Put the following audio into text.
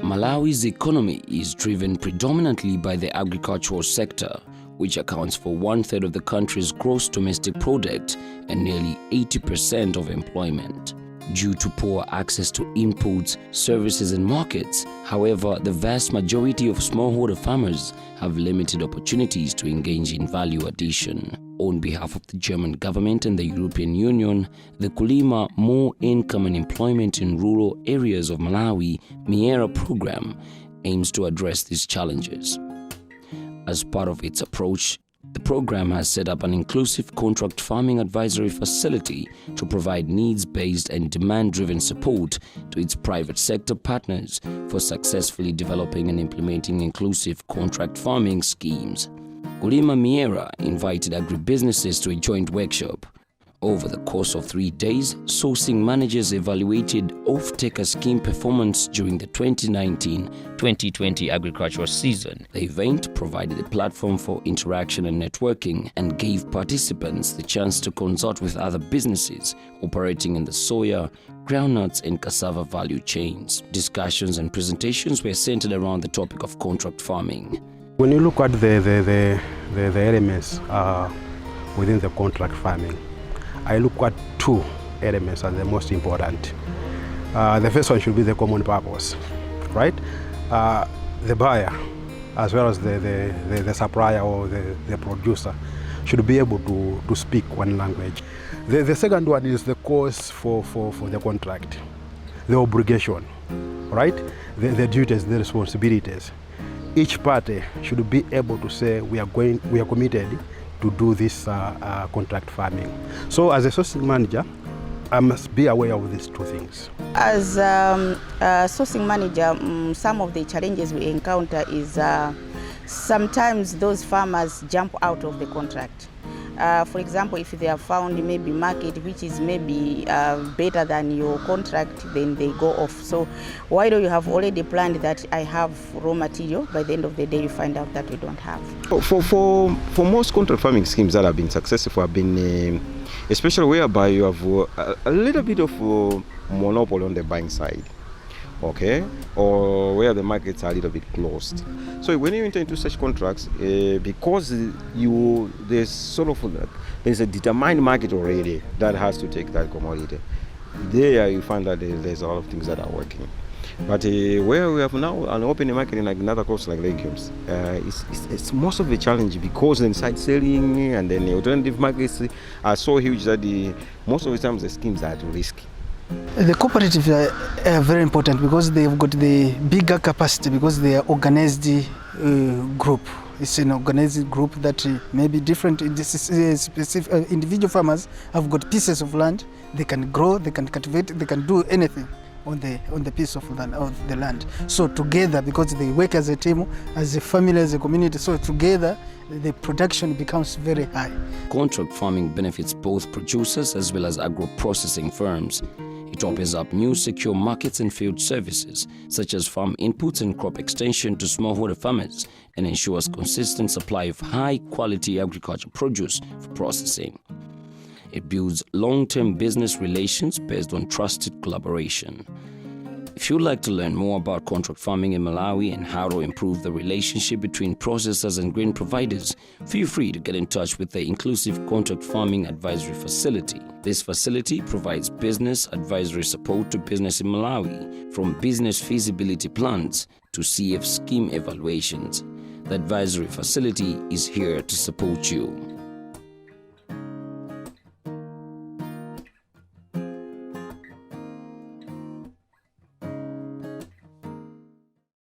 Malawi's economy is driven predominantly by the agricultural sector, which accounts for 1/3 of the country's gross domestic product and nearly 80% of employment. Due to poor access to inputs, services and markets, however, the vast majority of smallholder farmers have limited opportunities to engage in value addition. On behalf of the German government and the European Union, the Kulima More Income and Employment in Rural Areas of Malawi MIERA program aims to address these challenges. As part of its approach, the program has set up an inclusive contract farming advisory facility to provide needs-based and demand-driven support to its private sector partners for successfully developing and implementing inclusive contract farming schemes. Kulima MIERA invited agribusinesses to a joint workshop. Over the course of 3 days, sourcing managers evaluated off-taker scheme performance during the 2019-2020 agricultural season. The event provided a platform for interaction and networking and gave participants the chance to consult with other businesses operating in the soya, groundnuts and cassava value chains. Discussions and presentations were centered around the topic of contract farming. When you look at the elements within the contract farming, I look at 2 elements as the most important. The first one should be the common purpose, right? The buyer, as well as the supplier or the producer, should be able to speak one language. The second one is the cause for the contract, the obligation, right? The duties, the responsibilities. Each party should be able to say we are committed to do this contract farming. So as a sourcing manager, I must be aware of these 2 things. As a sourcing manager, some of the challenges we encounter is sometimes those farmers jump out of the contract. For example, if they have found maybe market which is maybe better than your contract, then they go off. So why do you have already planned that I have raw material? By the end of the day, you find out that you don't have. For most contract farming schemes that have been successful have been, especially whereby you have a little bit of monopoly on the buying side. Okay, or where the markets are a little bit closed. So when you enter into such contracts, because there's a determined market already that has to take that commodity, there you find that there's a lot of things that are working. But where we have now an open market in like another crops like legumes, it's most of the challenge because the inside selling and then the alternative markets are so huge that most of the times the schemes are too risky. The cooperatives are very important because they've got the bigger capacity because they are organized group. It's an organized group that may be different. Specific individual farmers have got pieces of land. They can grow, they can cultivate, they can do anything on the piece of the land. So together, because they work as a team, as a family, as a community, so together the production becomes very high. Contract farming benefits both producers as well as agro-processing firms. It opens up new secure markets and field services, such as farm inputs and crop extension to smallholder farmers, and ensures consistent supply of high-quality agricultural produce for processing. It builds long-term business relations based on trusted collaboration. If you'd like to learn more about contract farming in Malawi and how to improve the relationship between processors and grain providers, feel free to get in touch with the Inclusive Contract Farming Advisory Facility. This facility provides business advisory support to business in Malawi, from business feasibility plans to CF scheme evaluations. The advisory facility is here to support you.